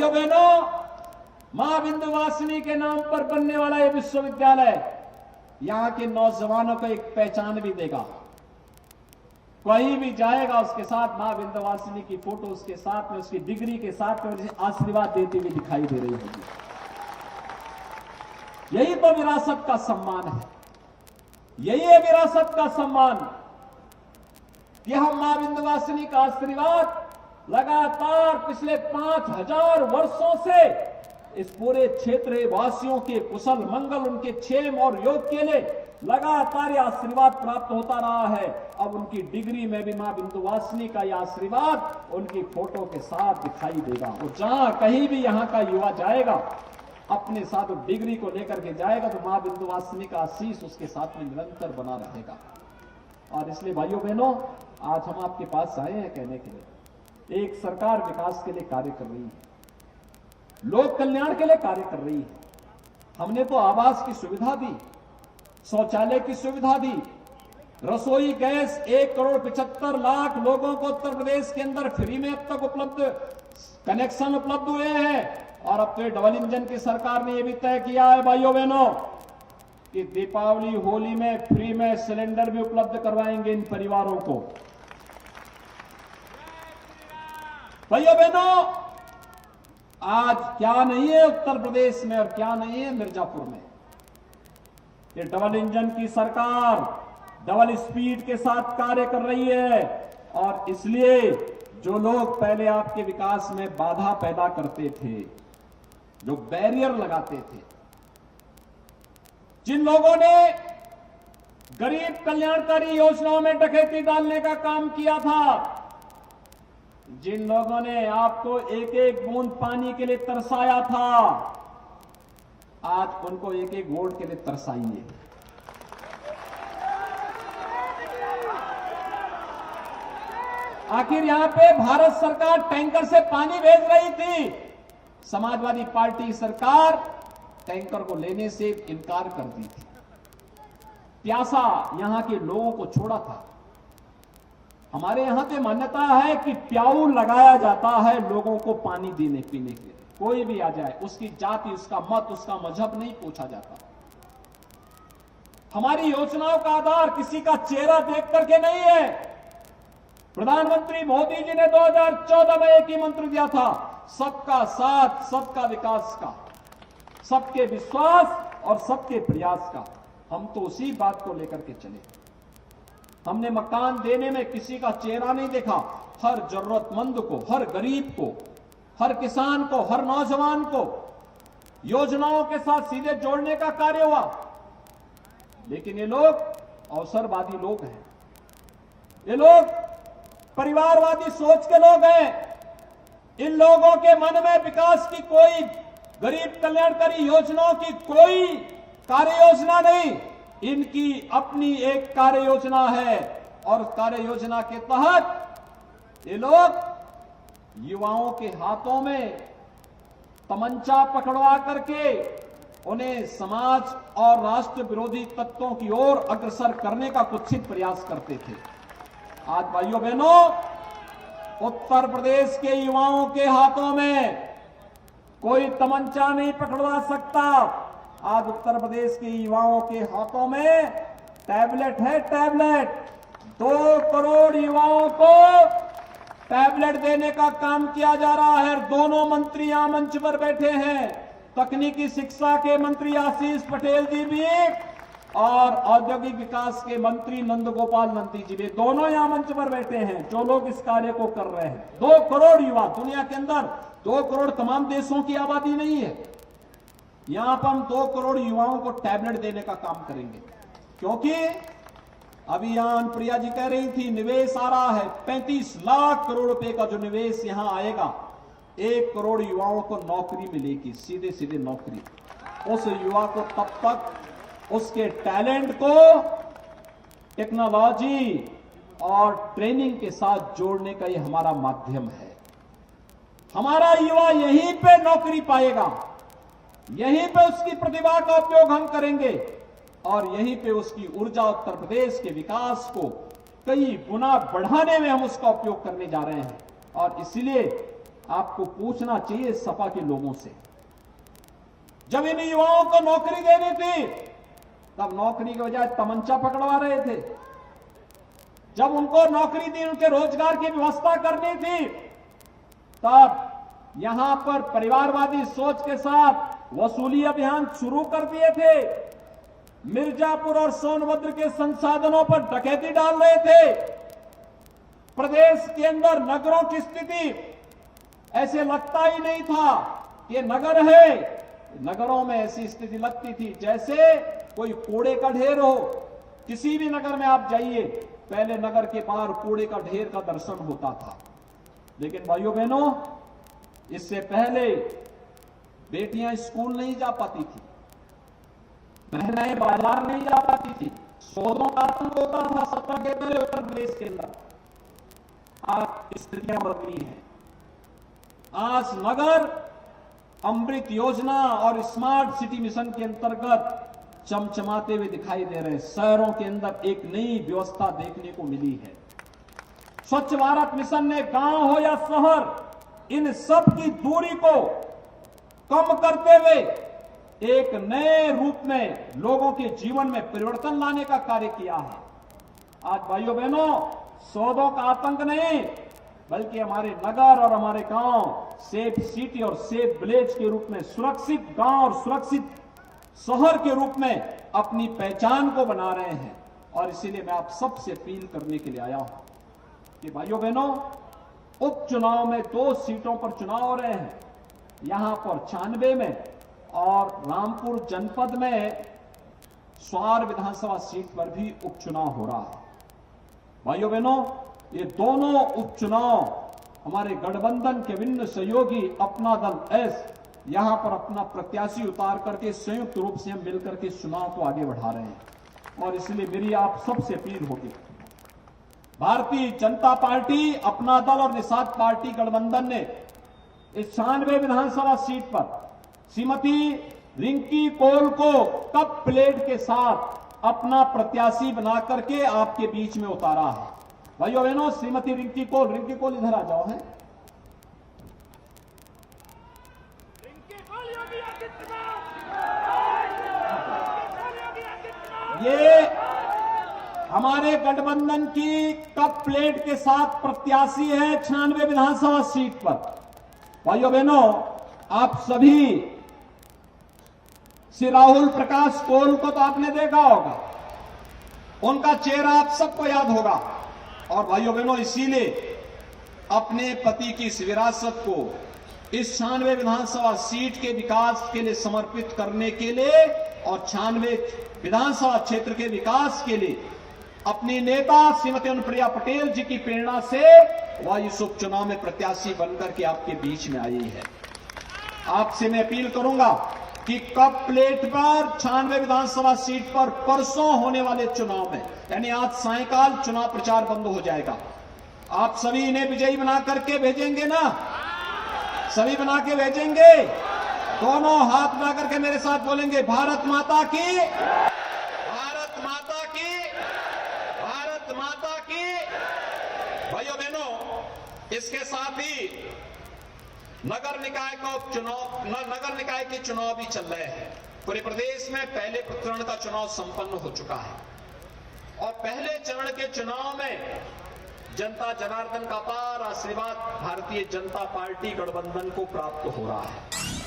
भाइयों बहनों, मां विंध्यवासिनी के नाम पर बनने वाला यह विश्वविद्यालय यहां के नौजवानों को एक पहचान भी देगा। कोई भी जाएगा उसके साथ मां विंध्यवासिनी की फोटो उसके साथ में, उसकी डिग्री के साथ में आशीर्वाद देती हुई दिखाई दे रही होगी। यही तो विरासत का सम्मान है, यही है विरासत का सम्मान कि हम मां विंध्यवासिनी का आशीर्वाद लगातार पिछले 5000 वर्षों से इस पूरे क्षेत्र वासियों के कुशल मंगल, उनके क्षेम और योग के लिए लगातार यह आशीर्वाद प्राप्त होता रहा है। अब उनकी डिग्री में भी मां विंध्यवासिनी का यह आशीर्वाद उनकी फोटो के साथ दिखाई देगा। और जहां कहीं भी यहां का युवा जाएगा अपने साथ डिग्री को लेकर के जाएगा तो मां विंध्यवासिनी का आशीष उसके साथ में निरंतर बना रहेगा। और इसलिए भाइयों बहनों, आज हम आपके पास आए हैं कहने के लिए, एक सरकार विकास के लिए कार्य कर रही है, लोक कल्याण के लिए कार्य कर रही है। हमने तो आवास की सुविधा दी, शौचालय की सुविधा दी, रसोई गैस 1,75,00,000 लोगों को उत्तर प्रदेश के अंदर फ्री में अब तक उपलब्ध कनेक्शन उपलब्ध हुए हैं। और अब तो डबल इंजन की सरकार ने यह भी तय किया है भाइयों बहनों कि दीपावली होली में फ्री में सिलेंडर भी उपलब्ध करवाएंगे इन परिवारों को। भाइयों बहनों, आज क्या नहीं है उत्तर प्रदेश में और क्या नहीं है मिर्जापुर में। ये डबल इंजन की सरकार डबल स्पीड के साथ कार्य कर रही है। और इसलिए जो लोग पहले आपके विकास में बाधा पैदा करते थे, जो बैरियर लगाते थे, जिन लोगों ने गरीब कल्याणकारी योजनाओं में डकैती डालने का काम किया था, जिन लोगों ने आपको एक एक बूंद पानी के लिए तरसाया था, आज उनको एक एक वोट के लिए तरसाइए। आखिर यहां पे भारत सरकार टैंकर से पानी भेज रही थी, समाजवादी पार्टी सरकार टैंकर को लेने से इनकार कर दी थी। प्यासा यहां के लोगों को छोड़ा था। हमारे यहां पे मान्यता है कि प्याऊ लगाया जाता है लोगों को पानी देने पीने के लिए। कोई भी आ जाए, उसकी जाति, उसका मत, उसका मजहब नहीं पूछा जाता। हमारी योजनाओं का आधार किसी का चेहरा देख करके नहीं है। प्रधानमंत्री मोदी जी ने 2014 में एक ही मंत्र दिया था, सबका साथ, सबका विकास का, सबके विश्वास और सबके प्रयास का। हम तो उसी बात को लेकर के चले। हमने मकान देने में किसी का चेहरा नहीं देखा। हर जरूरतमंद को, हर गरीब को, हर किसान को, हर नौजवान को योजनाओं के साथ सीधे जोड़ने का कार्य हुआ। लेकिन ये लोग अवसरवादी लोग हैं, ये लोग परिवारवादी सोच के लोग हैं। इन लोगों के मन में विकास की कोई, गरीब कल्याणकारी योजनाओं की कोई कार्य योजना नहीं। इनकी अपनी एक कार्य योजना है और कार्य योजना के तहत ये लोग युवाओं के हाथों में तमंचा पकड़वा करके उन्हें समाज और राष्ट्र विरोधी तत्वों की ओर अग्रसर करने का कुत्सित प्रयास करते थे। आज भाइयों बहनों, उत्तर प्रदेश के युवाओं के हाथों में कोई तमंचा नहीं पकड़वा सकता। आज उत्तर प्रदेश के युवाओं के हाथों में टैबलेट है, टैबलेट। 2 करोड़ युवाओं को टैबलेट देने का काम किया जा रहा है। दोनों मंत्री यहां मंच पर बैठे हैं, तकनीकी शिक्षा के मंत्री आशीष पटेल जी भी और औद्योगिक विकास के मंत्री नंदगोपाल नंदी जी भी, दोनों यहां मंच पर बैठे हैं जो लोग इस कार्य को कर रहे हैं। 2 करोड़ युवा, दुनिया के अंदर 2 करोड़ तमाम देशों की आबादी नहीं है। यहां पर हम 2 करोड़ युवाओं को टैबलेट देने का काम करेंगे, क्योंकि अभी यहां अनुप्रिया जी कह रही थी निवेश आ रहा है। 35 लाख करोड़ रुपए का जो निवेश यहां आएगा, 1 करोड़ युवाओं को नौकरी मिलेगी, सीधे सीधे नौकरी। उस युवा को तब तक उसके टैलेंट को टेक्नोलॉजी और ट्रेनिंग के साथ जोड़ने का ये हमारा माध्यम है। हमारा युवा यहीं पे नौकरी पाएगा, यहीं पे उसकी प्रतिभा का उपयोग हम करेंगे और यहीं पे उसकी ऊर्जा, उत्तर प्रदेश के विकास को कई गुना बढ़ाने में हम उसका उपयोग करने जा रहे हैं। और इसलिए आपको पूछना चाहिए सपा के लोगों से। जब इन युवाओं को नौकरी देनी थी तब नौकरी के बजाय तमंचा पकड़वा रहे थे। जब उनको नौकरी दी, उनके रोजगार की व्यवस्था करनी थी, तब यहां पर परिवारवादी सोच के साथ वसूली अभियान शुरू कर दिए थे। मिर्जापुर और सोनभद्र के संसाधनों पर डकैती डाल रहे थे। प्रदेश के अंदर नगरों की स्थिति ऐसे लगता ही नहीं था कि नगर है। नगरों में ऐसी स्थिति लगती थी जैसे कोई कूड़े का ढेर हो। किसी भी नगर में आप जाइए, पहले नगर के बाहर कूड़े का ढेर का दर्शन होता था। लेकिन भाइयों बहनों, इससे पहले बेटियां स्कूल नहीं जा पाती थी, महिलाएं बाजार नहीं जा पाती थी, सौदों का आतंक होता था सत्ता के पहले उत्तर प्रदेश के अंदर। आज स्थितियां बदली हैं। आज नगर अमृत योजना और स्मार्ट सिटी मिशन के अंतर्गत चमचमाते हुए दिखाई दे रहे हैं। शहरों के अंदर एक नई व्यवस्था देखने को मिली है। स्वच्छ भारत मिशन ने गांव हो या शहर, इन सब की दूरी को कम करते हुए एक नए रूप में लोगों के जीवन में परिवर्तन लाने का कार्य किया है। आज भाइयों बहनों, सौदों का आतंक नहीं, बल्कि हमारे नगर और हमारे गांव सेफ सिटी और सेफ विलेज के रूप में, सुरक्षित गांव और सुरक्षित शहर के रूप में अपनी पहचान को बना रहे हैं। और इसीलिए मैं आप सबसे अपील करने के लिए आया हूं कि भाइयों बहनों, उपचुनाव में 2 सीटों पर चुनाव हो रहे हैं। यहां पर 96 में और रामपुर जनपद में स्वार विधानसभा सीट पर भी उपचुनाव हो रहा है। भाइयों बहनों, ये दोनों उपचुनाव हमारे गठबंधन के विभिन्न सहयोगी अपना दल एस यहां पर अपना प्रत्याशी उतार करके संयुक्त रूप से हम मिलकर के चुनाव को आगे बढ़ा रहे हैं। और इसलिए मेरी आप सबसे अपील होगी, भारतीय जनता पार्टी, अपना दल और निषाद पार्टी गठबंधन ने इस 96 विधानसभा सीट पर श्रीमती रिंकी कौल को कप प्लेट के साथ अपना प्रत्याशी बना करके आपके बीच में उतारा है। भाइयों बहनों, श्रीमती रिंकी कौल इधर आ जाओ। है ये हमारे गठबंधन की कप प्लेट के साथ प्रत्याशी है 96 विधानसभा सीट पर। भाइयों बहनों, आप सभी श्री राहुल प्रकाश कौल को तो आपने देखा होगा, उनका चेहरा आप सबको याद होगा। और भाइयों बहनों, इसीलिए अपने पति की इस विरासत को इस 96 विधानसभा सीट के विकास के लिए समर्पित करने के लिए और 96 विधानसभा क्षेत्र के विकास के लिए अपनी नेता श्रीमती अनुप्रिया पटेल जी की प्रेरणा से वह इस उपचुनाव में प्रत्याशी बनकर के आपके बीच में आई है। आपसे मैं अपील करूंगा कि कप प्लेट पर 96 विधानसभा सीट पर परसों होने वाले चुनाव में, यानी आज सायंकाल चुनाव प्रचार बंद हो जाएगा। आप सभी इन्हें विजयी बना करके भेजेंगे ना? सभी बना के भेजेंगे? दोनों हाथ बना करके मेरे साथ बोलेंगे, भारत माता की, भारत माता की, भारत माता की। भाइयों बहनों, इसके साथ ही नगर निकाय का उपचुनाव, नगर निकाय के चुनाव भी चल रहे हैं। पूरे प्रदेश में पहले चरण का चुनाव संपन्न हो चुका है और पहले चरण के चुनाव में जनता जनार्दन का अपार आशीर्वाद भारतीय जनता पार्टी गठबंधन को प्राप्त हो रहा है।